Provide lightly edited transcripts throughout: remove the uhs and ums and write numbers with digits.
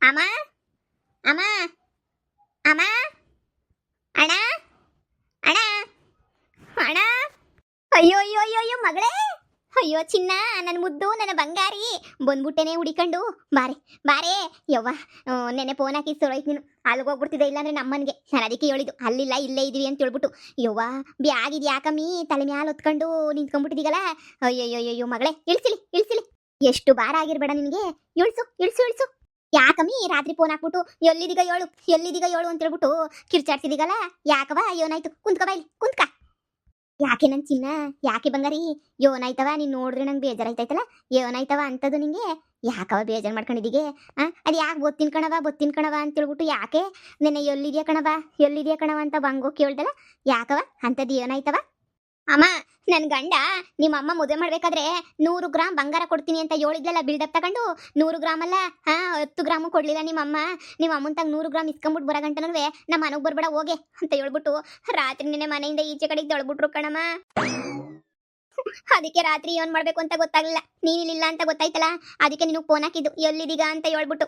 ಅಮ್ಮ ಅಮ್ಮ ಅಮ್ಮ ಅಣ್ಣ ಅಣ್ಣ ಅಣ್ಣ ಅಯ್ಯೋ ಅಯ್ಯೋ ಅಯ್ಯೋ ಅಯ್ಯೋ ಮಗಳೇ ಅಯ್ಯೋ ಚಿನ್ನ ನನ್ನ ಮುದ್ದು ನನ್ನ ಬಂಗಾರಿ ಬಂದ್ಬಿಟ್ಟೆನೆ ಹುಡಿಕೊಂಡು ಬಾರೆ ಬಾರೆ ಯವ್ವ ನೆನೆ ಫೋನ್ ಹಾಕಿ ಸೊಳೈತ್ ನೀನು ಅಲ್ಲಿಗೆ ಹೋಗ್ಬಿಡ್ತಿದ್ದೆ ಇಲ್ಲಾಂದ್ರೆ ನಮ್ಮನಿಗೆ ನಾನು ಅದಕ್ಕೆ ಹೇಳಿದ್ದು ಅಲ್ಲಿಲ್ಲ ಇಲ್ಲೇ ಇದೀವಿ ಅಂತ ಹೇಳ್ಬಿಟ್ಟು ಯವ್ವ ಬ್ಯಾಗ್ ಇದು ಯಾಕಮ್ಮಿ ತಲೆ ಮ್ಯಾಲ ಹೊತ್ಕೊಂಡು ನಿಂತ್ಕೊಂಡ್ಬಿಟ್ಟಿದ್ದೀಗಲ್ಲ ಅಯ್ಯಯ್ಯೋ ಮಗಳೇ ಇಳಿಸಿಲಿ ಇಳಿಸಿಲಿ ಎಷ್ಟು ಭಾರ ಆಗಿರ್ಬೇಡ ನಿನಗೆ ಇಳಿಸು ಇಳಿಸು ಇಳಿಸು ಯಾಕಮ್ಮಿ ರಾತ್ರಿ ಫೋನ್ ಹಾಕ್ಬಿಟ್ಟು ಎಲ್ಲಿದೀಗ ಹೇಳು ಅಂತ ಹೇಳ್ಬಿಟ್ಟು ಕಿರ್ಚಾಡ್ತಿದ್ದೀಗಲ್ಲ ಯಾಕವ ಏನಾಯ್ತು ಕುಂತ್ಕ ಬಾಯ್ಲಿ ಕುಂತ್ಕ ಯಾಕೆ ನನ್ ಚಿನ್ನ ಯಾಕೆ ಬಂಗಾರಿ ಯೋನಾಯ್ತವ ನೀನ್ ನೋಡಿದ್ರೆ ನಂಗೆ ಬೇಜಾರಾಯ್ತೈತಲ್ಲ ಯೋನಾಯ್ತವ ಅಂತದು ನಿಂಗೆ ಯಾಕವ ಬೇಜಾರು ಮಾಡ್ಕೊಂಡಿದ್ದೀಗೆ ಅದು ಯಾಕೆ ಬೊತ್ತಿನ ಕಣವ ಅಂತ ಹೇಳ್ಬಿಟ್ಟು ಯಾಕೆ ನಿನ್ನೆ ಎಲ್ಲಿದ್ಯಾ ಕಣವ ಅಂತ ಬಂಗೋ ಕೇಳ್ದಲ್ಲ ಯಾಕವ ಅಂತದ್ದು ಏನಾಯ್ತವ ಅಮ್ಮ ನನ್ ಗಂಡ ನಿಮ್ಮ ಅಮ್ಮ ಮದುವೆ ಮಾಡ್ಬೇಕಾದ್ರೆ 100 ಗ್ರಾಮ್ ಬಂಗಾರ ಕೊಡ್ತೀನಿ ಅಂತ ಹೇಳಿದ್ಲಲ್ಲ ಬಿಲ್ಡಪ್ ತಗೊಂಡು 100 ಗ್ರಾಮ್ ಅಲ್ಲ 10 ಗ್ರಾಮು ಕೊಡ್ಲಿಲ್ಲ ನಿಮ್ಮ ಅಮ್ಮನ್ ತಗ 100 ಗ್ರಾಮ್ ಇಸ್ಕೊಂಬಿಟ್ಟು ಬರೋ ಗಂಟನೂ ನಮ್ಮ ಮನೆಗೆ ಬರ್ಬೇಡ ಹೋಗೆ ಅಂತ ಹೇಳ್ಬಿಟ್ಟು ರಾತ್ರಿ ನಿನ್ನೆ ಮನೆಯಿಂದ ಈಚೆ ಕಡೆಗೆ ತೊಳ್ಬಿಟ್ರು ಕಣಮ್ಮ ಅದಕ್ಕೆ ರಾತ್ರಿ ಏನ್ ಮಾಡ್ಬೇಕು ಅಂತ ಗೊತ್ತಾಗ್ಲಿಲ್ಲ ನೀನಿಲ್ಲ ಅಂತ ಗೊತ್ತಾಯ್ತಲ್ಲ ಅದಕ್ಕೆ ನಿನಗೆ ಫೋನ್ ಹಾಕಿದ್ದು ಎಲ್ಲಿದೀಗ ಅಂತ ಹೇಳ್ಬಿಟ್ಟು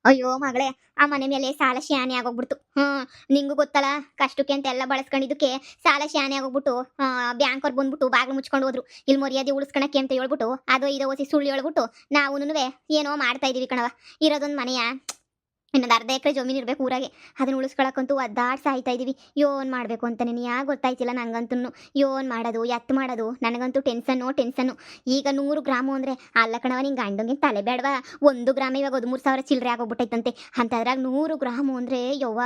ಅಯ್ಯೋ ಮಗಳೇ ಆ ಮನೆ ಮೇಲೆ ಸಾಲ ಶಾನೆ ಆಗೋಗ್ಬಿಡ್ತು ನಿಂಗೂ ಗೊತ್ತಲ್ಲ ಕಷ್ಟಕ್ಕೆ ಅಂತ ಎಲ್ಲ ಬಳಸ್ಕೊಂಡಿದ್ದಕ್ಕೆ ಸಾಲ ಶಾನೆ ಆಗೋಗ್ಬಿಟ್ಟು ಬ್ಯಾಂಕ್ ಅವ್ರು ಬಂದ್ಬಿಟ್ಟು ಬಾಗಿಲು ಮುಚ್ಕೊಂಡು ಹೋದ್ರು ಇಲ್ಲಿ ಮರ್ಯಾದೆ ಉಳಿಸ್ಕೊಳಕ್ಕೆ ಅಂತ ಹೇಳ್ಬಿಟ್ಟು ಅದು ಇದೋ ಓಸಿ ಸುಳ್ಳು ಹೇಳ್ಬಿಟ್ಟು ನಾವು ಏನೋ ಮಾಡ್ತಾ ಇದೀವಿ ಕಣವ ಇರೋದೊಂದು ಮನೆಯ ಇನ್ನೊಂದು ಅರ್ಧ ಎಕರೆ ಜಮೀನು ಇರ್ಬೇಕು ಊರಾಗೆ ಅದನ್ನ ಉಳಿಸ್ಕೊಳಕ್ಕಂತೂ ಸಾಯ್ತಾ ಇದೀವಿ ಯೋನ್ ಮಾಡ್ಬೇಕು ಅಂತ ನೀನು ಗೊತ್ತಾಯ್ತಿಲ್ಲ ನಂಗಂತೂ ಯೋನ್ ಮಾಡೋದು ಎತ್ತು ಮಾಡೋದು ನನಗಂತೂ ಟೆನ್ಷನ್ನು ಈಗ 100 ಗ್ರಾಮು ಅಂದ್ರೆ ಅಲ್ಲ ಕಣವ ನಿಂಗೆ ಗಂಡಂಗೆ ತಲೆ ಬೇಡವಾ 1 ಗ್ರಾಮ ಇವಾಗ 13,000 ಚಿಲ್ಲರೆ ಆಗೋಗ್ಬಿಟ್ಟೈತಂತೆ ಅಂತದ್ರಾಗ 100 ಗ್ರಾಮು ಅಂದ್ರೆ ಯವ್ವ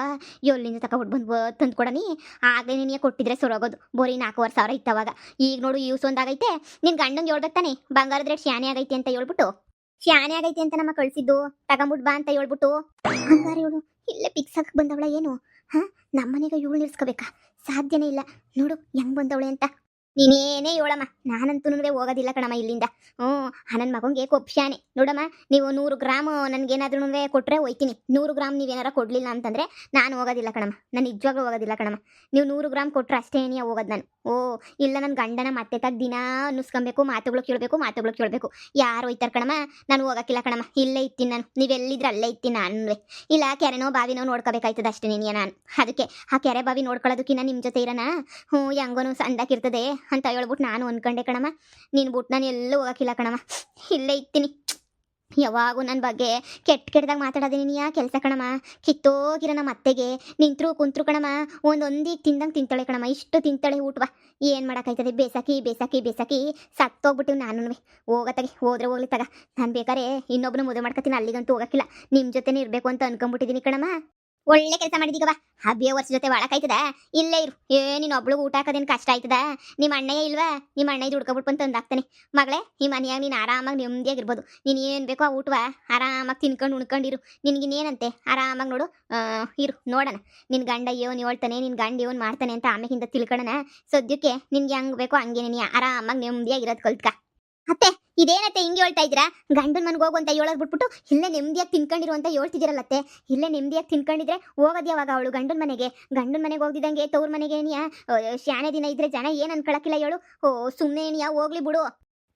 ಎಲ್ಲಿಂದ ತಗೊಬಿಟ್ಟು ಬಂದು ತಂದು ಕೊಡನಿ ಆಗಲೇ ನಿನಗೆ ಕೊಟ್ಟಿದ್ರೆ ಸೊರೋಗೋದು ಬೋರಿ 4,500 ಇತ್ತವಾಗ ಈಗ ನೋಡು ಯೂಸ್ ಒಂದಾಗೈತೆ ನಿನ್ ಗಂಡಂಗೆ ಹೇಳ್ಬೇಕು ತಾನೆ ಬಂಗಾರದ ರೇಟ್ ಶಾನೆ ಆಗೈತೆ ಅಂತ ಹೇಳ್ಬಿಟ್ಟು ಶಾನೆ ಆಗೈತೆ ಅಂತ ನಮ್ಮ ಕಳ್ಸಿದ್ದು ತಗೊಂಬಿಟ್ ಬಾ ಅಂತ ಹೇಳ್ಬಿಟ್ಟು ಹಂಗಾರೆ ಇವಳು ಇಲ್ಲೇ ಪಿಕ್ಸ್ ಹಾಕಕ್ ಬಂದವಳ ಏನು ನಮ್ಮನೆಗೆ ಇವಳು ನಿಲ್ಸ್ಕೋಬೇಕಾ ಸಾಧ್ಯನೇ ಇಲ್ಲ ನೋಡು ಹೆಂಗ್ ಬಂದವಳೆ ಅಂತ ನೀನೇನೇ ಹೇಳಮ್ಮ ನಾನಂತೂ ಹೋಗೋದಿಲ್ಲ ಕಣಮ್ಮ ಇಲ್ಲಿಂದ ನನ್ನ ಮಗಂಗೆ ಕೊಪ್ಶಾನೆ ನೋಡಮ್ಮ ನೀವು 100 ಗ್ರಾಮ್ ನನ್ಗೇನಾದ್ರೂ ಕೊಟ್ರೆ ಹೋಯ್ತೀನಿ 100 ಗ್ರಾಮ್ ನೀವೇನಾರ ಕೊಡ್ಲಿಲ್ಲ ಅಂತಂದ್ರೆ ನಾನು ಹೋಗೋದಿಲ್ಲ ಕಣಮ್ಮ ನಾನು ನಿಜವಾಗ್ಲೂ ಹೋಗೋದಿಲ್ಲ ಕಣಮ್ಮ ನೀವು 100 ಗ್ರಾಮ್ ಕೊಟ್ರೆ ಅಷ್ಟೇ ಹೋಗೋದು ನಾನು ಇಲ್ಲ ನನ್ನ ಗಂಡನ ಮತ್ತೆ ತಗ ದಿನ ಅನ್ನಿಸ್ಕೊಬೇಕು ಮಾತುಗಳು ಕೇಳಬೇಕು ಯಾರು ಹೋಯ್ತಾರ ಕಣಮ್ಮ ನಾನು ಹೋಗಕ್ಕಿಲ್ಲ ಕಣಮ್ಮ ಇಲ್ಲೇ ಇತ್ತೀನಿ ನಾನು ನೀವೆಲ್ಲಿದ್ರೆ ಅಲ್ಲೇ ಇತ್ತೀನಿ ನಾನು ಇಲ್ಲ ಕೆರೆನೋ ಬಾವಿನೋ ನೋಡ್ಕೋಬೇಕಾಯ್ತದ ಅಷ್ಟೇ ನೀನು ನಾನು ಅದಕ್ಕೆ ಆ ಕೆರೆ ಬಾವಿ ನೋಡ್ಕೊಳ್ಳೋದಕ್ಕಿನ್ನ ನಿಮ್ಮ ಜೊತೆ ಇರೋಣ ಹೆಂಗೋನು ಸಂದಾಕಿರ್ತದೆ ಅಂತ ಹೇಳ್ಬಿಟ್ಟು ನಾನು ಅನ್ಕೊಂಡೆ ಕಣಮ್ಮ ನೀನು ಬಿಟ್ಟು ನಾನು ಎಲ್ಲೂ ಹೋಗಕ್ಕಿಲ್ಲ ಕಣಮ್ಮ ಇಲ್ಲೇ ಇತ್ತೀನಿ ಯಾವಾಗೂ ನನ್ನ ಬಗ್ಗೆ ಕೆಟ್ಟದಾಗ ಮಾತಾಡೋದೇ ನೀನು ಕೆಲಸ ಕಣಮ್ಮ ಕಿತ್ತೋಗಿರೋ ನಮ್ಮ ಅತ್ತೆಗೆ ನಿಂತರು ಕುಂತ್ರು ಕಣಮ್ಮ ಒಂದೊಂದಿಗೆ ತಿಂದಂಗೆ ತಿಂತಾಳೆ ಕಣಮ್ಮ ಇಷ್ಟು ತಿಂತಾಳೆ ಊಟವ ಏನು ಮಾಡೋಕ್ಕಾಯ್ತದೆ ಬೇಸಾಕಿ ಸತ್ತೋಗ್ಬಿಟ್ಟಿವಿ ನಾನು ಹೋಗತ್ತಾಗೆ ಹೋದ್ರೆ ಹೋಗ್ಲಿ ತಗ ನಾನು ಬೇಕಾರೆ ಇನ್ನೊಬ್ಬನ ಮದುವೆ ಮಾಡ್ಕೊತೀನಿ ಅಲ್ಲಿಗಂತೂ ಹೋಗಕ್ಕಿಲ್ಲ ನಿಮ್ಮ ಜೊತೆನೇ ಇರಬೇಕು ಅಂತ ಅನ್ಕೊಂಡ್ಬಿಟ್ಟಿದ್ದೀನಿ ಕಣಮ್ಮ ಒಳ್ಳೆ ಕೆಲಸ ಮಾಡಿದೀಗವ ಹಬ್ಬಿಯ ವರ್ಷ ಜೊತೆ ಒಳಕಾಯ್ತದ ಇಲ್ಲೇ ಇರು ನೀನು ಒಬ್ಳಿಗೆ ಊಟ ಹಾಕೋದೇನು ಕಷ್ಟ ಆಯ್ತದ ನಿಮ್ಮ ಅಣ್ಣಯ್ಯ ಇಲ್ವಾ ನಿಮ್ಮ ಅಣ್ಣ ದುಡ್ಕೊಬಿಟ್ಟು ಅಂತ ಅಂದಾಕ್ತಾನೆ ಮಗಳೇ ಈ ಮನೆಯಾಗ ನೀನು ಆರಾಮಾಗಿ ನೆಮ್ಮದಿಯಾಗಿರ್ಬೋದು ನೀನು ಏನು ಬೇಕೋ ಆ ಊಟವ ಆರಾಮಾಗಿ ತಿನ್ಕೊಂಡು ಉಣ್ಕೊಂಡಿರು ನಿನಗಿನ್ನೇನಂತೆ ಆರಾಮಾಗಿ ನೋಡು ಇರು ನೋಡೋಣ ನಿನ್ನ ಗಂಡ ಏನು ಹೇಳ್ತಾನೆ ನಿನ್ನ ಗಂಡ ಏನು ಮಾಡ್ತಾನೆ ಅಂತ ಆಮೇಲಿಂದ ತಿಳ್ಕೊಳ್ಳೋಣ ಸದ್ಯಕ್ಕೆ ನಿನ್ಗೆ ಹೆಂಗೆ ಬೇಕೋ ಹಂಗೆ ನೀನು ಆರಾಮಾಗಿ ನೆಮ್ಮದಿಯಾಗಿರೋದು ಕಲ್ತ್ಕ ಅತ್ತೆ ಇದೇನತ್ತೆ ಹಿಂಗೆ ಹೇಳ್ತಾ ಇದ್ದೀರಾ ಗಂಡನ ಮನೆಗೆ ಹೋಗು ಅಂತ ಹೇಳೋದು ಬಿಟ್ಬಿಟ್ಟು ಇಲ್ಲೇ ನೆಮ್ಮದಿಯಾಗಿ ತಿನ್ಕೊಂಡಿರು ಅಂತ ಹೇಳ್ತಿದ್ದೀರಲ್ಲತ್ತೆ ಇಲ್ಲೇ ನೆಮ್ಮದಿಯಾಗಿ ತಿನ್ಕೊಂಡಿದ್ರೆ ಹೋಗೋದು ಯಾವಾಗ ಅವಳು ಗಂಡನ ಮನೆಗೆ ಹೋಗ್ದಿದ್ದಂಗೆ ತವ್ರ ಮನೆಗೆ ಏನಿಯಾ ಶಾನೆ ದಿನ ಇದ್ರೆ ಜನ ಏನು ಅನ್ಕೊಳಕ್ಕಿಲ್ಲ ಹೇಳು ಸುಮ್ಮನೆ ಏನಿಯಾ ಹೋಗ್ಲಿ ಬಿಡು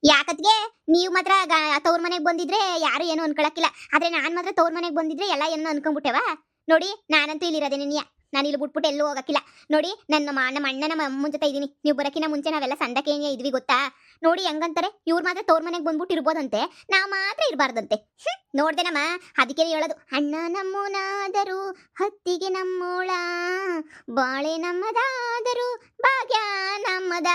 ಯಾಕತ್ಗೆ ನೀವು ಮಾತ್ರ ತವ್ರ ಮನೆಗೆ ಬಂದಿದ್ರೆ ಯಾರು ಏನು ಅನ್ಕೊಳಕ್ಕಿಲ್ಲ ಆದ್ರೆ ನಾನು ಮಾತ್ರ ತವ್ರ ಮನೆಗೆ ಬಂದಿದ್ರೆ ಎಲ್ಲ ಏನೋ ಅನ್ಕೊಂಡ್ಬಿಟ್ಟೆವ ನೋಡಿ ನಾನಂತೂ ಇಲ್ಲಿರೋದೆ ನೀನಿಯ ನಾನು ಇಲ್ಲಿ ಬಿಟ್ಬಿಟ್ಟು ಎಲ್ಲೂ ಹೋಗಕ್ಕಿಲ್ಲ ನೋಡಿ ನಮ್ಮ ಅಣ್ಣನ ಅಮ್ಮನ ಜೊತೆ ಇದ್ದೀನಿ ನೀವು ಬರೋಕ್ಕಿಂತ ಮುಂಚೆ ನಾವೆಲ್ಲ ಸಂದಕ್ಕೆ ಏನೇ ಇದ್ವಿ ಗೊತ್ತಾ ನೋಡಿ ಹೆಂಗಂತಾರೆ ಇವ್ರು ಮಾತ್ರ ತವ್ರ ಮನೆಗೆ ಬಂದ್ಬಿಟ್ಟು ಇರ್ಬೋದಂತೆ ನಾವು ಮಾತ್ರ ಇರಬಾರ್ದಂತೆ ನೋಡ್ದೇನಮ್ಮ ಅದಕ್ಕೆ ಹೇಳೋದು ಅಣ್ಣ ನಮ್ಮನಾದರೂ ಹತ್ತಿಗೆ ನಮ್ಮೋಳ ಬಾಳೆ ನಮ್ಮದಾದರೂ ಭಾಗ್ಯ ನಮ್ಮದ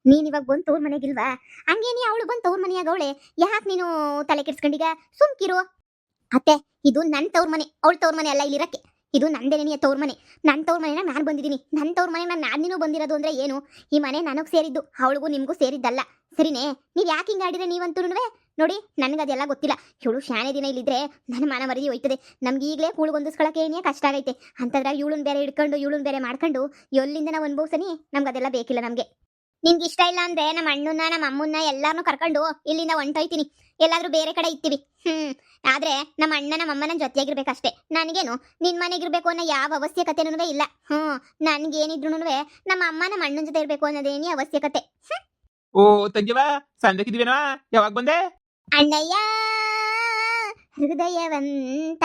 ನೀನ್ ಇವಾಗ ಬಂದು ತವ್ರ ಮನೆಗಿಲ್ವಾ ಹಂಗೇನಿ ಅವಳು ಬಂದು ತವ್ರ ಮನೆಯಾಗ ಅವಳೆ ಯಾಕೆ ನೀನು ತಲೆ ಕೆಡ್ಸ್ಕೊಂಡಿಗ ಸುಮ್ಕಿರು ಅತ್ತೆ ಇದು ನನ್ನ ತವ್ರ ಮನೆ ಅವಳು ತವ್ರ ಮನೆ ಅಲ್ಲ ಇಲ್ಲಿರಕ್ಕೆ ಇದು ನಂದೇನೆಯ ತವ್ರ ಮನೆ ನನ್ನ ತವ್ರ ಮನೆನ ನಾನು ಬಂದಿದ್ದೀನಿ ನನ್ನ ತವ್ರ ಮನೆ ನಾನು ಬಂದಿರೋದು ಅಂದ್ರೆ ಏನು ಈ ಮನೆ ನನಗೆ ಸೇರಿದ್ದು ಅವಳಿಗೂ ನಿಮಗೂ ಸೇರಿದ್ದಲ್ಲ ಸರಿನೇ ನೀವು ಯಾಕೆ ಹಿಂಗೆ ಆಡಿದ್ರೆ ನೀವಂತೂ ನೋಡಿ ನನಗೆ ಅದೆಲ್ಲ ಗೊತ್ತಿಲ್ಲ ಇವಳು ಶಾನೆ ದಿನ ಇಲ್ಲಿದ್ರೆ ನನ್ನ ಮಾನ ಮರದಿ ಹೋಯ್ತದೆ ನಮ್ಗೆ ಈಗಲೇ ಕೂಳು ಹೊಂದಿಸ್ಕೊಳಕ್ಕೆ ಏನೇ ಕಷ್ಟ ಆಗೈತೆ ಅಂತಂದ್ರೆ ಇವಳನ್ನ ಬೇರೆ ಹಿಡ್ಕೊಂಡು ಇವಳನ್ನ ಬೇರೆ ಮಾಡ್ಕೊಂಡು ಎಲ್ಲಿಂದ ನಾವು ಅನ್ಭವ್ಸನಿ ನಮ್ಗೆ ಅದೆಲ್ಲ ಬೇಕಿಲ್ಲ ನಮಗೆ ನಿನ್ಗೆ ಇಷ್ಟ ಇಲ್ಲ ಅಂದ್ರೆ ನಮ್ಮ ಅಣ್ಣನ ನಮ್ಮ ಅಮ್ಮನ್ನ ಎಲ್ಲಾರನ್ನೂ ಕರ್ಕೊಂಡು ಇಲ್ಲಿಂದ ಹೊಂಟೋಯ್ತೀನಿ ಎಲ್ಲಾದ್ರೂ ಬೇರೆ ಕಡೆ ಇರ್ತೀವಿ ಆದ್ರೆ ನಮ್ಮ ಅಣ್ಣ ನಮ್ಮ ಅಮ್ಮನ ಜೊತೆಯಾಗಿರ್ಬೇಕಷ್ಟೇ ನನಗೇನು ನಿನ್ ಮನೆಗಿರ್ಬೇಕು ಅನ್ನೋ ಯಾವ ಅವಶ್ಯಕತೆನೂ ಇಲ್ಲ ನನ್ಗೇನಿದ್ರು ನಮ್ಮ ಅಮ್ಮ ನಮ್ಮ ಅಣ್ಣನ ಜೊತೆ ಇರ್ಬೇಕು ಅನ್ನೋದೇನಿ ಅವಶ್ಯಕತೆ ಓ ತಂಗಿವಾ ಸಂದಕ್ಕಿದ್ವೇನಾ ಯಾವಾಗ ಬಂದೆ ಅಣ್ಣಯ್ಯ ಹೃದಯವಂತ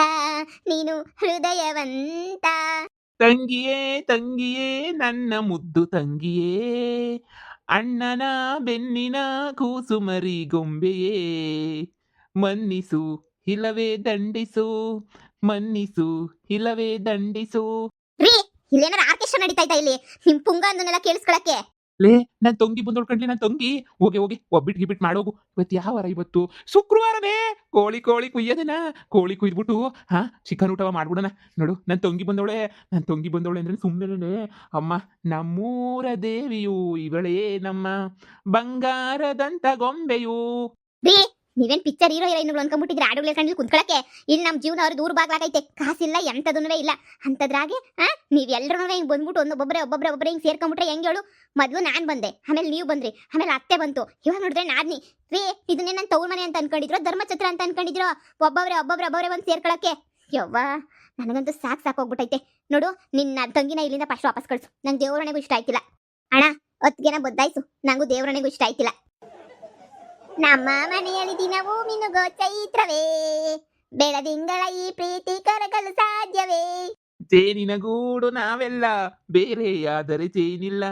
ನೀನು ಹೃದಯವಂತ. ತಂಗಿಯೇ ತಂಗಿಯೇ ನನ್ನ ಮುದ್ದು ತಂಗಿಯೇ, ಅಣ್ಣನ ಬೆನ್ನಿನ ಕೂಸು ಮರಿ ಗೊಂಬೆಯೇ, ಮನ್ನಿಸು ಇಲ್ಲವೇ ದಂಡಿಸು, ಮನ್ನಿಸು ಇಲ್ಲವೇ ದಂಡಿಸು. ರೀ, ಇಲ್ಲೇನಾರ ಆರ್ಕೆಸ್ಟ್ರಾ ನಡೀತಾ ಇತ್ತಾ ಇಲ್ಲಿ? ನಿಮ್ ಪುಂಗ ಅಂದನ್ನೆಲ್ಲ ಕೇಳಿಸ್ಕೊಳಕ್ಕೆ. ಲೇ ನನ್ ತಂಗಿ ಬಂದೋಳ್ಕಂಡ್ಲಿ, ನನ್ ತಂಗಿ ಹೋಗಿ ಹೋಗಿ ಒಬ್ಬಿಟ್ ಗಿಬಿಟ್ ಮಾಡೋಗು. ಇವತ್ತು ಯಾವ ವಾರ? ಇವತ್ತು ಶುಕ್ರವಾರನೇ. ಕೋಳಿ ಕುಯ್ಯೋದನ, ಕೋಳಿ ಕುಯ್ದ್ಬಿಟ್ಟು ಚಿಕನ್ ಊಟ ಮಾಡ್ಬಿಡೋಣ. ನೋಡು ನನ್ ತಂಗಿ ಬಂದವಳೆ ಅಂದ್ರೆ ಸುಮ್ಮನೆ ಅಮ್ಮ ನಮ್ಮೂರ ದೇವಿಯು ಇವಳೇ ನಮ್ಮ ಬಂಗಾರದಂತ ಗೊಂಬೆಯು. ರೀ, ನೀವೇನ್ ಪಿಕ್ಚರ್ ಹೀರೋ ಹೀರೋಯಿನ್ಗಳು ಅನ್ಕೊಂಡ್ಬಿಟ್ಟಿದ್ರೆ ಹಾಡುಗಳ ಕಂಡು ಕುಂತ್ಕೊಳಕ್ಕೆ. ಇಲ್ಲಿ ನಮ್ ಜೀವನ ಅವ್ರ ದೂರ ಬಾಗ್ಲಾಗೈತೆ, ಕಾಸಿಲ್ಲ ಎಂತದೂ ಇಲ್ಲ. ಅಂತದ್ರಾಗೆ ನೀವೆಲ್ಲರೂ ಹಿಂಗ್ ಬಂದ್ಬಿಟ್ಟು ಒಬ್ಬೊಬ್ಬರೇ ಹಿಂಗ್ ಸೇರ್ಕೊಂಡ್ಬಿಟ್ರೆ ಹೆಂಗ್ ಹೇಳು? ಮೊದ್ಲು ನಾನ್ ಬಂದೆ, ಆಮೇಲೆ ನೀವು ಬಂದ್ರಿ, ಆಮೇಲೆ ಅತ್ತೆ ಬಂತು, ಇವಾಗ ನೋಡಿದ್ರೆ ನಾದ್ನಿ. ರೀ, ಇದನ್ನೇ ನಾನು ತವ್ರ ಮನೆ ಅಂತ ಅನ್ಕೊಂಡಿದ್ರು, ಧರ್ಮಛತ್ರ ಅಂತ ಅನ್ಕೊಂಡಿದ್ರು. ಒಬ್ಬೊಬ್ಬರೇ ಬಂದು ಸೇರ್ಕೊಳಕ್ಕೆ. ಯವ್ವ, ನನಗಂತೂ ಸಾಕೋಗ್ಬಿಟ್ಟೈತೆ. ನೋಡು, ನಿನ್ನ ತಂಗಿನ ಇಲ್ಲಿಂದ ಫಸ್ಟ್ ವಾಪಸ್ ಕಳ್ಸು. ನಂಗೆ ದೇವ್ರಣೆಗೂ ಇಷ್ಟ ಆಯ್ತಿಲ್ಲ ಅಣ್ಣ. ಹೊತ್ತಿಗೆನ ಬದ್ದಾಯ್ಸು, ನಂಗೂ ದೇವ್ರಣೆಗೂ ಇಷ್ಟ ಆಯ್ತಿಲ್ಲ. ನಮ್ಮ ಮನೆಯಲ್ಲಿ ದಿನವೂ ಮಿನುಗೋ ಚೈತ್ರವೇ, ಬೆಳದಿಂಗಳ ಈ ಪ್ರೀತಿ ಕರಗಲು ಸಾಧ್ಯವೇ. ಜೇನಿನ ಗೂಡು ನಾವೆಲ್ಲ, ಬೇರೆಯಾದರೆ ಜೇನಿಲ್ಲ.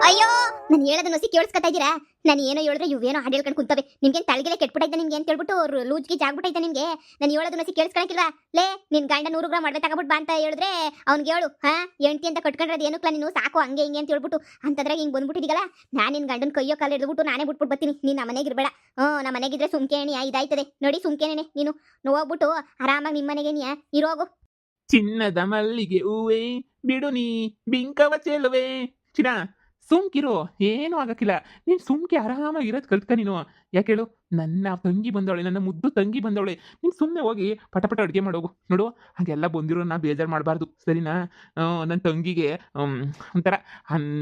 ಅಯ್ಯೋ, ನಾನು ಹೇಳೋದನ್ನ ಹೊಸಿ ಕೇಳಿಸ್ಕೊತಾ ಇದ್ದೀರಾ? ನಾನು ಏನೋ ಹೇಳಿದ್ರೆ ಇವೇನೋ ಹಾಡು ಹೇಳ್ಕೊಂಡು ಕುಂತವೆ. ನಿಮ್ಗೇನು ತಳಗಿಲೆ ಕೆಟ್ಬಿಟ್ಟೈತೆ ನಿಮ್ಗೆ ಅಂತ ಹೇಳ್ಬಿಟ್ಟು ಲೂಜ್ಗೆ ಜಾಗ್ಬಿಟ್ಟೈತೆ ನಿಮ್ಗೆ. ನಾನು ಹೇಳೋದನ್ನ ಹೊಸಿ ಕೇಳಿಸ್ಕೊಳಕಿಲ್ವಾ? ಲೇ, ನಿನ್ ಗಂಡ 100 ಗ್ರಾಮ್ ಅಡವೆ ತಗೊಬಿಟ್ಟು ಬಾ ಅಂತ ಹೇಳಿದ್ರೆ ಅವ್ನಿಗೆ ಹೇಳು, ಎಂಟಿ ಅಂತ ಕಟ್ಕೊಂಡ್ರೆ ಏನಕ್ಲ ನೀನು, ಸಾಕು ಹಂಗೆ ಹಿಂಗೆ ಅಂತ ಹೇಳ್ಬಿಟ್ಟು. ಅಂತಂದ್ರೆ ಹಿಂಗೆ ಬಂದ್ಬಿಟ್ಟಿದ್ದೀಗಲ್ಲ, ನಾನು ನಿನ್ ಗಂಡನ ಕೈಯೋ ಕಾಲು ಹಿಡಿದ್ಬಿಟ್ಟು ನಾನೇ ಬಿಟ್ಬಿಟ್ಟು ಬರ್ತೀನಿ. ನೀನು ನಮ್ಮ ಮನೆಗೆ ಇರಬೇಡ. ನಮ್ಮ ಮನೆಗಿದ್ರೆ ಸುಮ್ಕೇಣಿ ಇದಾಯ್ತದೆ ನೋಡಿ. ಸುಮ್ಕೇನೆ ನೀನು ಹೋಗ್ಬಿಟ್ಟು ಆರಾಮಾಗಿ ನಿಮ್ಮ ಮನೆಗೆ ನೀ ಇರೋಗು. ಚಿನ್ನದ ಮಲ್ಲಿಗೆ ಹೂವೇ ಬಿಡು ನೀ ಬಿಂಕವ ಚೆಲುವೆ. ಚಿನ್ನ ಸುಮ್ಕಿರು, ಏನೂ ಆಗಕ್ಕಿಲ್ಲ. ನೀನ್ ಸುಮ್ಕೆ ಆರಾಮಾಗಿರೋದು ಕಲ್ತ್ಕ ನೀನು. ಯಾಕೆ ಹೇಳು, ನನ್ನ ತಂಗಿ ಬಂದವಳೆ, ನನ್ನ ಮುದ್ದು ತಂಗಿ ಬಂದವಳೆ. ನೀನು ಸುಮ್ಮನೆ ಹೋಗಿ ಪಟ ಅಡುಗೆ ಮಾಡೋಗು. ನೋಡು, ಹಾಗೆಲ್ಲ ಬಂದಿರೋ ನಾ ಬೇಜಾರು ಮಾಡಬಾರ್ದು, ಸರಿನಾ? ನನ್ನ ತಂಗಿಗೆ ಒಂಥರ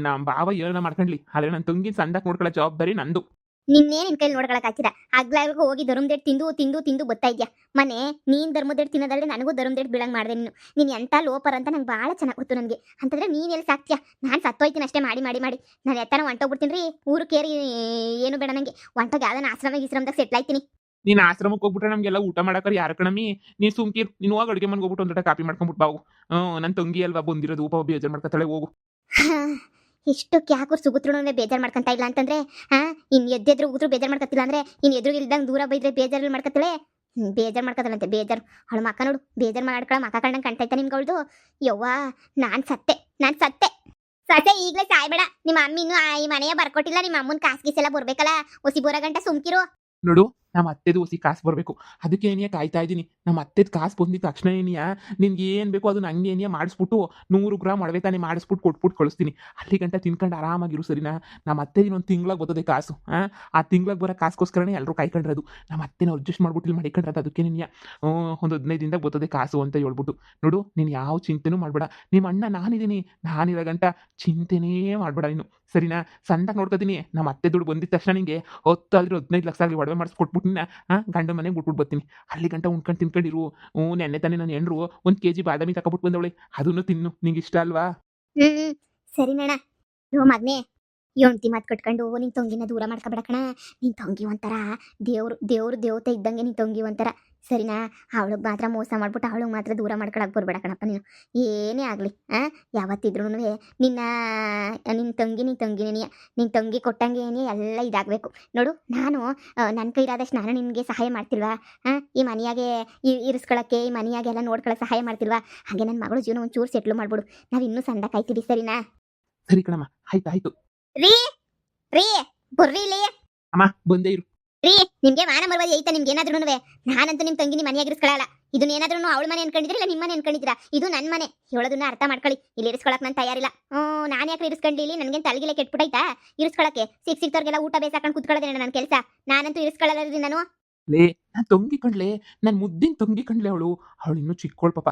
ನಮ್ಮ ಭಾವ ಏನೋ ಮಾಡ್ಕೊಂಡ್ಲಿ, ಆದರೆ ನನ್ನ ತಂಗಿನ ಸಂದಾಕ್ ನೋಡ್ಕೊಳ್ಳೋ ಜವಾಬ್ದಾರಿ ನಂದು. ನಿನ್ನೆ ನಿನ್ ಕೈಲಿ ನೋಡ್ಕೊಳಕ್ ಹಾಕಿದ ಆಗ್ಲಾಗ ಹೋಗಿ ಧರ್ಮದೇಟ್ ತಿಂದು ಬತ್ತಾ ಇದ್ಯಾ. ಮನೆ ನೀನ್ ಧರ್ಮದೇಟ್ ತಿನ್ನೋದಲ್ಲದೆ ನನಗೂ ಧರ್ಮದೇಟ್ ಬೀಳಂಗ್ ಮಾಡಿದೆ ನೀನು. ನೀನ್ ಎಂತ ಲೋಪರ್ ಅಂತ ನಂಗೆ ಭಾಳ ಚೆನ್ನಾಗಿ ಗೊತ್ತು ನನಗೆ. ಅಂತಂದ್ರೆ ನೀನ್ ಎಲ್ಲಿ ಸಾಕ್ತಿಯಾ? ನಾನು ಸತ್ತೋಯ್ತೀನಿ ಅಷ್ಟೇ ಮಾಡಿ ನಾನು ಎತ್ತನ ಹೊಂಟೋಗ್ಬಿಡ್ತೀನಿ ರೀ. ಊರು ಕೇರಿ ಏನು ಬೇಡ ನಂಗೆ. ಹೊಂಟೋಗಿ ಯಾವ್ದಾನ ಆಶ್ರಮದಾಗ ಸೆಟ್ಲ್ ಆಯ್ತೀನಿ. ನೀನು ಆಶ್ರಮಕ್ಕೆ ಹೋಗ್ಬಿಟ್ರೆ ನಮಗೆಲ್ಲ ಊಟ ಮಾಡಕ್ಕಾರ ಯಾರ ಕಣಮಿ? ನೀನು ಸುಮ್ಕಿರು, ನೀನು ಹೋಗಿ ಅಡುಗೆ ಮನೆಗೆ ಹೋಗ್ಬಿಟ್ಟು ಒಂದೊಟ ಕಾಪಿ ಮಾಡ್ಕೊಂಡ್ಬಿಟ್ಟು ಬಾವು. ನನ್ನ ತಂಗಿ ಅಲ್ವಾ ಬಂದಿರೋದು, ಉಪ ಬೇಜಾರು ಮಾಡ್ಕೊತಾಳೆ, ಹೋಗು. ಇಷ್ಟು ಯಾಕೂರ್ ಸುಗುತ್ರು ಬೇಜಾರು ಮಾಡ್ಕೊಂತ ಇಲ್ಲ ಅಂತಂದ್ರೆ, ಇನ್ ಎದ್ದೆದ್ರು ಉಗುದ್ರು ಬೇಜಾರು ಮಾಡ್ಕೊತಿಲ್ಲ ಅಂದ್ರೆ, ಇನ್ ಎದುರು ಇಲ್ದಂಗೆ ದೂರ ಬೈದ್ರೆ ಬೇಜಾರು ಮಾಡ್ಕೊತಾಳೆ. ಬೇಜಾರು ಮಾಡ್ಕೊತಾಳಂತೆ, ಬೇಜಾರು. ಅವಳು ಮಕ್ಕ ನೋಡು, ಬೇಜಾರು ಮಾಡ್ಕೊಳ ಮಕ್ಕ ಕಂಡಂಗೆ ಕಾಣ್ತೈತೆ ನಿಮ್ಗಳ್ದು. ಯವ್ವ, ನಾನ್ ಸತ್ತೆ ಸತ್ತೆ ಈಗಲೇ ಸಾಯ್ಬೇಡ. ನಿಮ್ಮ ಅಮ್ಮಿನೂ ಈ ಮನೆಯ ಬರ್ಕೊಟ್ಟಿಲ್ಲ. ನಿಮ್ಮ ಅಮ್ಮನ ಕಾಸು ಗೀಸೆಲ್ಲ ಬರ್ಬೇಕಲ್ಲ, ಒಸಿ ಬೋರ ಗಂಟ ಸುಮ್ಕಿರು. ನೋಡು, ನಮ್ಮ ಅತ್ತೆದು ಹೊಸಿ ಕಾಸು ಬರಬೇಕು, ಅದಕ್ಕೆ ಏನಿಯ ಕಾಯ್ತಾ ಇದ್ದೀನಿ. ನಮ್ಮ ಅತ್ತೆದು ಕಾಸು ಬಂದಿದ್ದ ತಕ್ಷಣ ಏನಿಯ ನಿನ್ಗೆ ಏನು ಬೇಕು ಅದನ್ನ ಹಂಗೆ ಏನಿಯ ಮಾಡಿಸ್ಬಿಟ್ಟು 100 ಗ್ರಾಮ್ ಒಡವೆ ತಾನೇ ಮಾಡಿಸ್ಬಿಟ್ಟು ಕೊಟ್ಬಿಟ್ಟು ಕಳಿಸ್ತೀನಿ. ಅಲ್ಲಿ ಗಂಟ ತಿನ್ಕೊಂಡು ಆರಾಮಾಗಿರು, ಸರಿನಾ? ನಮ್ಮ ಅತ್ತೆದಿನ ಒಂದು ತಿಂಗ್ಳಾಗ ಬರ್ತದೆ ಕಾಸು. ಆ ತಿಂಗ್ಳಾಗ ಬರೋ ಕಾಸುಗೋಸ್ಕರನೇ ಎಲ್ಲರೂ ಕಾಯ್ಕೊಂಡಿರೋದು. ನಮ್ಮ ಅತ್ತೆನ ಅಡ್ಜಸ್ಟ್ ಮಾಡ್ಬಿಟ್ಟು ಇಲ್ಲಿ ಮಾಡಿಕೊಂಡ್ರದು, ಅದಕ್ಕೆ ನಿನ್ಯ ಒಂದು 15 ದಿನದಾಗ ಬರ್ತದೆ ಕಾಸು ಅಂತ ಹೇಳ್ಬಿಟ್ಟು. ನೋಡು, ನೀನು ಯಾವ ಚಿಂತೆನೂ ಮಾಡಬೇಡ. ನಿಮ್ಮ ಅಣ್ಣ ನಾನಿದ್ದೀನಿ, ನಾನಿರೋ ಗಂಟ ಚಿಂತೆನೇ ಮಾಡಬೇಡ ನೀನು, ಸರಿನಾ? ಸಂದಾಗ ನೋಡ್ಕೊತೀನಿ. ನಮ್ಮ ಅತ್ತೆ ದುಡ್ಡು ಬಂದಿದ ತಕ್ಷಣ ನಿಂಗೆ 10 ಆದ್ರೂ 15 ಲಕ್ಷ ಆಗಲಿ ಒಡವೆ ಮಾಡಿಸ್ಕೊಟ್ಬಿಟ್ಟು ಗಂಡ ಮನೆಗೆ ಬಿಟ್ಬಿಟ್ಟು ಬರ್ತೀನಿ. ಅಲ್ಲಿ ಗಂಟ ಉಣ್ಕೊಂಡು ತಿನ್ಕೊಂಡಿರು. ನೆನ್ನೆ ತಾನೇ ನಾನು ಹೆಣ್ರು 1 kg ಬಾದಾಮಿ ತಗೊಬಿಟ್ಟು ಬಂದವಳೆ, ಅದನ್ನು ತಿನ್ನು, ನಿಂಗೆ ಇಷ್ಟ ಅಲ್ವಾ? ಸರಿ ನಣ್ಣ. ಯೋ ಮಗ್ನೆ, ಹೆಂಡ್ತಿ ಮಾತು ಕಟ್ಕೊಂಡು ನಿನ್ ತಂಗಿನ ದೂರ ಮಾಡ್ಕೊಬೇಡ ಕಣ. ನಿನ್ ತಂಗಿ ಒಂಥರ ದೇವತೆ ಇದ್ದಂಗೆ ನಿನ್ ತಂಗಿ ಒಂಥರ, ಸರಿನಾ? ಅವಳಿಗೆ ಮಾತ್ರ ಮೋಸ ಮಾಡ್ಬಿಟ್ಟು ಅವಳಿಗೆ ಮಾತ್ರ ದೂರ ಮಾಡ್ಕೊಳಕ್ ಬರ್ಬೇಡ ಕಣಪ್ಪ ನೀನು. ಏನೇ ಆಗಲಿ ಯಾವತ್ತಿದ್ರೂ ನಿನ್ನ ತಂಗಿನೇ ನಿನ್ನ ತಂಗಿ ಕೊಟ್ಟಂಗೆ ಎಲ್ಲ ಇದಾಗಬೇಕು. ನೋಡು, ನಾನು ನನ್ನ ಕೈಲಾದಷ್ಟು ನಾನು ನಿನಗೆ ಸಹಾಯ ಮಾಡ್ತಿಲ್ವಾ? ಈ ಮನೆಯಾಗೆ ಇರಿಸ್ಕೊಳಕ್ಕೆ, ಈ ಮನೆಯಾಗೆಲ್ಲ ನೋಡ್ಕೊಳಕ್ಕೆ ಸಹಾಯ ಮಾಡ್ತಿಲ್ವಾ? ಹಾಗೆ ನನ್ನ ಮಗಳು ಜೀವನ ಒಂಚೂರು ಸೆಟ್ಲು ಮಾಡ್ಬಿಡು. ನಾವು ಇನ್ನೂ ಸಂದಕ್ಕಾಯ್ತೀವಿ, ಸರಿನಾ? ಸರಿ ಕಣಮ್ಮ, ಆಯ್ತು. ರೀ ಬರ್ರಿ ಇಲ್ಲಿ. ಅಮ್ಮ ಬಂದೇ ಇರು. ರೀ, ನಿಮ್ಗೆ ಮಾನ ಮರ್ಯಾದೆ ಐತಾ ನಿಮ್ಗೆ ಏನಾದ್ರೂ? ನಾನಂತೂ ನಿಮ್ ತಂಗಿ ನಿಮ್ಮ ಮನೆಯಾಗ ಇರಿಸ್ಕೊಳ್ಳಲ್ಲ. ಇದನ್ನೇನಾದ್ರೂ ಅವಳ ಮನೆ ಅನ್ಕೊಂಡಿದ್ರೆ ಇಲ್ಲ ನಿಮ್ಮ ಮನೆ ಅನ್ಕೊಂಡಿದ್ದೀರಾ? ಇದು ನನ್ನ ಮನೆ. ಹೇಳೋದನ್ನ ಅರ್ಥ ಮಾಡ್ಕೊಳ್ಳಿ. ಇಲ್ಲಿ ಇರಿಸ್ಕೊಳಕ್ ನಾನು ತಯಾರಿಲ್ಲ. ನಾನು ಯಾಕೆ ಇರಿಸ್ಕೊಂಡ್ಲಿ? ಇಲ್ಲಿ ನನಗೇನು ತಲೆಗಿಲೆ ಕೆಟ್ಬಿಟ್ಟೈತಾ ಇರಿಸ್ಕೊಳಕ್ಕೆ? ಸಿಕ್ತವ್ರಿಗೆಲ್ಲ ಊಟ ಬೇಸಾಕೊಂಡು ಕುತ್ಕೊಳ್ಳೋದೇನ ನನ್ನ ಕೆಲಸ? ನಾನಂತೂ ಇರಿಸ್ಕೊಳ್ಳಲ್ಲ ನಾನು. ಲೇ, ನಾನು ತಂಗಿ ಕಣ್ಲೆ, ನನ್ನ ಮುದ್ದಿನ ತಂಗಿ ಕಣ್ಲೆ ಅವಳು ಇನ್ನೂ ಚಿಕ್ಕೋಳು ಪಾಪ.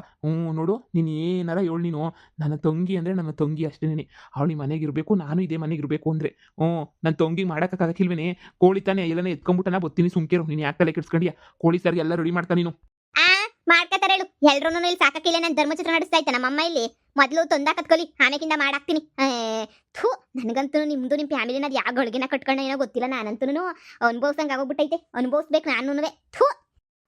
ನೋಡು, ನೀನು ಏನಾರ ಹೇಳು, ನೀನು ನನ್ನ ತಂಗಿ ಅಂದರೆ ನನ್ನ ತಂಗಿ ಅಷ್ಟೇನೆ. ಅವಳು ಈ ಮನೆಗೆ ಇರಬೇಕು, ನಾನು ಇದೇ ಮನೆಗೆ ಇರಬೇಕು ಅಂದರೆ ನನ್ನ ತಂಗಿ ಮಾಡೋಕ್ಕಾಗಕ್ಕಿಲ್ವೇನೆ? ಕೋಳಿ ತಾನೇ ಎಲ್ಲನೇ ಎತ್ಕೊಂಡ್ಬಿಟ್ಟು ನಾ ಬರ್ತೀನಿ, ಸುಮ್ಕೇರು. ನೀನು ಯಾಕೆ ತಲೆ ಕೆಡ್ಸ್ಕೊಂಡಿಯಾ? ಕೋಳಿ ಸಾರಿಗೆ ಎಲ್ಲ ರೆಡಿ ಮಾಡ್ತಾ ನೀನು. ಮಾಡ್ಕೊತಾರೆ ಹೇಳು. ಎಲ್ರೂ ಇಲ್ಲಿ ಸಾಕಕ್ಕಿಲ್ಲ ನಾನು ಧರ್ಮಚಿತ್ರ ನಡೆಸ್ತಾ ಇದ್ದೆ ನಮ್ಮಮ್ಮ ಇಲ್ಲಿ ಮೊದಲು ತೊಂದಾಕತ್ಕೊಲಿ ಆಮೇಕಿಂದ ಮಾಡಾಕ್ತೀನಿ ಥೂ ನನಗಂತೂ ನಿಮ್ದು ನಿಮ್ಮ ಫ್ಯಾಮಿಲಿನ ಅದು ಯಾವ ಗಳಿಗೆನ ಕಟ್ಕೊಂಡ ಏನೋ ಗೊತ್ತಿಲ್ಲ ನಾನಂತೂ ಅನುಭವಿಸಂಗೆ ಆಗೋಗ್ಬಿಟ್ಟೈತೆ ಅನುಭವಿಸ್ಬೇಕು ನಾನು ಥೂ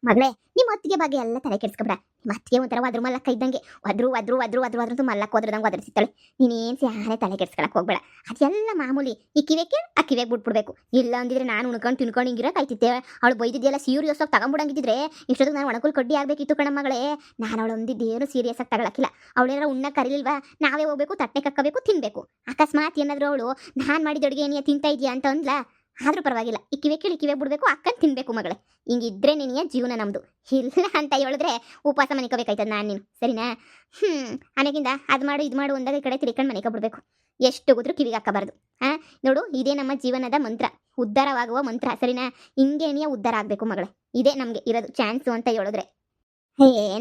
ಮಗಳೇ ನಿಮ್ಮ ಅತ್ತಿಗೆ ಬಗ್ಗೆ ಎಲ್ಲ ತಲೆ ಕೆಡ್ಸ್ಕೊಬ್ರ ನಿಮ್ಮ ಅತ್ತಿಗೆ ಒಂಥರ ಅದ್ರ ಮಲ್ಲಕ್ಕ ಇದ್ದಂಗೆ ಅದ್ರಂತೂ ಮಲ್ಲಕ್ಕ ಹೋದ್ರದಂಗೆ ಒದರ್ಸಿತ್ತಾಳೆ ನೀನೇನು ಸ್ಯಾನೆ ತಲೆ ಕೆಡ್ಸ್ಕೊಳಕ್ ಹೋಗ್ಬೇಡ ಅದೆಲ್ಲ ಮಾಮೂಲಿ ಈ ಕಿವೇಕೆ ಆ ಕಿವೇಗೆ ಬಿಟ್ಬಿಡ್ಬೇಕು ಇಲ್ಲ ಅಂದಿದ್ರೆ ನಾನು ಉಣ್ಕೊಂಡು ತಿನ್ಕೊಂಡು ಹಿಂಗಿರೋಕಾಯ್ತಿದ್ದೆ ಅವಳು ಬೈದಿದ್ದೆಲ್ಲ ಸೀರಿಯಸ್ ಆಗಿ ತಗೊಂಬಿಡಂಗಿದ್ರೆ ಇಷ್ಟೊತ್ತಿಗೆ ನಾನು ಒಣಕುಲ್ ಕಡ್ಡಿ ಆಗ್ಬೇಕಿತ್ತು ಕಣ ಮಗಳೇ ನಾನು ಅವಳು ಒಂದಿದ್ದೇನು ಸೀರಿಯಸ್ ಆಗಿ ತಗೊಳಕಿಲ್ಲ ಅವಳೇನಾರ ಉಣ್ಣ ಕರೀಲಿಲ್ವಾ ನಾವೇ ಹೋಗ್ಬೇಕು ತಟ್ಟೆ ಕಕ್ಕಬೇಕು ತಿನ್ಬೇಕು ಅಕಸ್ಮಾತ್ ಏನಾದರೂ ಅವಳು ನಾನು ಮಾಡಿದ ಅಡುಗೆ ಏನಿಯ ತಿಂತಾ ಇದೆಯಾ ಅಂತ ಅಂದ್ಲಾ ಆದ್ರೂ ಪರವಾಗಿಲ್ಲ ಈ ಕಿವೆ ಬಿಡ್ಬೇಕು ಅಕ್ಕನ್ ತಿನ್ಬೇಕು ಮಗಳೇ ಹಿಂಗಿದ್ರೆ ನಿನಗೆ ಜೀವನ ನಮ್ದು ಇಲ್ಲ ಅಂತ ಹೇಳಿದ್ರೆ ಉಪವಾಸ ಮನಿಕೋಬೇಕಾಯ್ತದ ನಾನು ನೀನು ಸರಿನಾ ಆಮೇಕಿಂದ ಅದು ಮಾಡು ಇದು ಮಾಡು ಒಂದಾಗ ಈ ಕಡೆ ತಿರ್ಕೊಂಡು ಮನಿಕೊಬಿಡ್ಬೇಕು ಎಷ್ಟು ಹೋದ್ರೂ ಕಿವಿಗೆ ಹಾಕಬಾರ್ದು ನೋಡು ಇದೇ ನಮ್ಮ ಜೀವನದ ಮಂತ್ರ ಉದ್ಧಾರವಾಗುವ ಮಂತ್ರ ಸರಿನಾ ಹಿಂಗೇನಿಯ ಉದ್ಧಾರ ಆಗ್ಬೇಕು ಮಗಳೇ ಇದೇ ನಮ್ಗೆ ಇರೋದು ಚಾನ್ಸು ಅಂತ ಹೇಳಿದ್ರೆ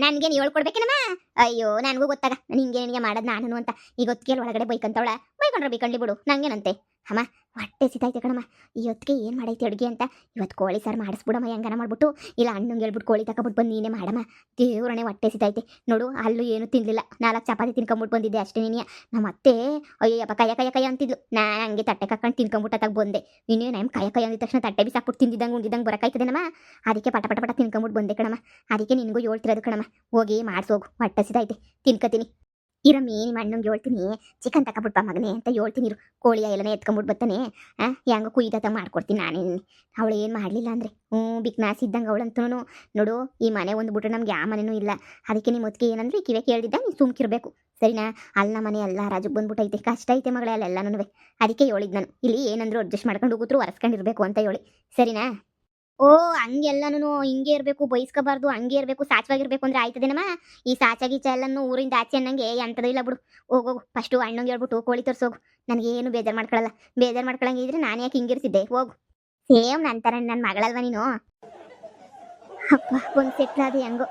ನನ್ಗೇನು ಹೇಳ್ಕೊಡ್ಬೇಕೇನಮ್ಮ ಅಯ್ಯೋ ನನಗೂ ಗೊತ್ತಾಗ ಹಿಂಗೇನಿಗೆ ಮಾಡೋದು ನಾನು ಅಂತ ಈಗ ಹೊತ್ತಿಗೆ ಒಳಗಡೆ ಬೈಕಂತವಳ ಬೈಕೊಂಡ್ರೆ ಬೈಕೊಂಡ್ಲಿ ಬಿಡು ನಂಗೇನಂತೆ ಅಮ್ಮ ಹೊಟ್ಟೆ ಸಿತಾಯ್ತೆ ಕಣಮ್ಮ ಈ ಹೊತ್ತಿಗೆ ಏನು ಮಾಡೈತೆ ಅಡುಗೆ ಅಂತ ಇವತ್ತು ಕೋಳಿ ಸಾರು ಮಾಡಿಸ್ಬಿಡಮ್ಮ ಹೆಂಗನ ಮಾಡ್ಬಿಟ್ಟು ಇಲ್ಲ ಹಣ್ಣುಂಗೆ ಹೇಳ್ಬಿಟ್ಟು ಕೋಳಿ ತಗೊಬಿಟ್ಟು ಬಂದು ನೀನೇ ಮಾಡಮ್ಮ ದೇವ್ರಣೆ ಹೊಟ್ಟೆ ಸಿತಾಯ್ತೆ ನೋಡು ಅಲ್ಲೂ ಏನು ತಿನ್ನಲಿಲ್ಲ 4 ಚಪಾತಿ ತಿನ್ಕೊಂಬಿಟ್ಟು ಬಂದಿದ್ದೆ ಅಷ್ಟೇ ನೀನೇ ನಮ್ಮ ಅತ್ತೆ ಅಯ್ಯಪ್ಪ ಕಯ್ಯ ಅಂತಿದ್ಲು ನಾನು ಹಂಗೆ ತಟ್ಟೆ ಕಕ್ಕೊಂಡು ತಿನ್ಕೊಂಬಿಟ್ಟು ಬಂದೆ ಇನ್ನೇನು ನಮ್ಮ ಕಯ್ಯ ಅಂದಿದ ತಕ್ಷಣ ತಟ್ಟೆ ಬಿಸಾಕ್ಬಿಟ್ಟು ತಿಂದಿದ್ದಂಗೆ ಉಂದಿದ್ದಂಗೆ ಬರೋಕಾಯ್ತದೇನಮ್ಮ ಅದಕ್ಕೆ ಪಟ ತಿನ್ಕೊಂಬಿಟ್ಟು ಬಂದೆ ಕಣಮ್ಮ ಅದಕ್ಕೆ ನಿನಗೂ ಹೇಳ್ತಿರೋದು ಕಣಮ್ಮ ಹೋಗಿ ಮಾಡಿಸೋಗು ಹೊಟ್ಟೆ ಸಿತಾಯ್ತೆ ತಿನ್ಕತೀನಿ ಇರಮ್ಮಿ ನಿಮ್ಮ ಅಣ್ಣಂಗೆ ಹೇಳ್ತೀನಿ ಚಿಕನ್ ತಗೊಬಿಟ್ಪ ಮಗನೇ ಅಂತ ಹೇಳ್ತೀನಿ ಇರು ಕೋಳಿಯ ಎಲ್ಲನೇ ಎತ್ಕೊಂಬಿಟ್ಟು ಬರ್ತಾನೆ ಹೆಂಗ ಕುಯ್ದತ ಮಾಡ್ಕೊಡ್ತೀನಿ ನಾನೇ ಅವಳು ಏನು ಮಾಡಲಿಲ್ಲ ಅಂದರೆ ಬಿಕ್ನಾಸಿ ಇದ್ದಂಗೆ ಅವಳಂತೂ ನೋಡು ಈ ಮನೆ ಒಂದು ಬಿಟ್ರೆ ನಮ್ಗೆ ಯಾವ ಮನೆಯೂ ಇಲ್ಲ ಅದಕ್ಕೆ ನಿಮ್ಮ ಹೊತ್ತಿಗೆ ಏನಂದ್ರೆ ಕಿವೆ ಕೇಳಿದ್ದ ನೀನು ಸುಮ್ಕಿರ್ಬೇಕು ಸರಿನಾ ಅಲ್ಲ ಮನೆ ಎಲ್ಲ ರಾಜಕ್ಕೆ ಬಂದ್ಬಿಟ್ಟೈತೆ ಕಷ್ಟ ಐತೆ ಮಗಳೇ ಅಲ್ಲೆಲ್ಲನೂ ಅದಕ್ಕೆ ಹೇಳಿದ್ ನಾನು ಇಲ್ಲಿ ಏನಂದ್ರು ಅಡ್ಜಸ್ಟ್ ಮಾಡ್ಕೊಂಡು ಹೋಗುತ್ತರು ಒರೆಸ್ಕೊಂಡಿರ್ಬೇಕು ಅಂತ ಹೇಳಿ ಸರಿನಾ ಓ ಹಂಗೆಲ್ಲನೂ ಹಿಂಗೆ ಇರಬೇಕು ಬೈಸ್ಕೋಬಾರ್ದು ಹಂಗೆ ಇರಬೇಕು ಸಾಚವಾಗಿರ್ಬೇಕು ಅಂದ್ರೆ ಆಯ್ತದೇನಮ್ಮ ಈ ಸಾಚ ಗೀಚ ಎಲ್ಲನೂ ಊರಿಂದ ಆಚೆ ಅನ್ನಂಗೆ ಎಂಥದ್ದು ಇಲ್ಲ ಬಿಡು ಹೋಗೋಗು ಫಸ್ಟು ಅಣ್ಣಂಗೆ ಹೇಳ್ಬಿಟ್ಟು ಕೋಳಿ ತೋರಿಸೋಗು ನನಗೇನು ಬೇಜಾರು ಮಾಡ್ಕೊಳ್ಳಂಗೆ ಇದ್ರೆ ನಾನು ಯಾಕೆ ಹಿಂಗಿರ್ತಿದ್ದೆ ಹೋಗು ಸೇಮ್ ನಂತರ ನನ್ನ ಮಗಳಲ್ವ ನೀನು ಅಪ್ಪ ಒಂದು ಸೆಟ್ಲ್ ಅದು ಹೆಂಗೋ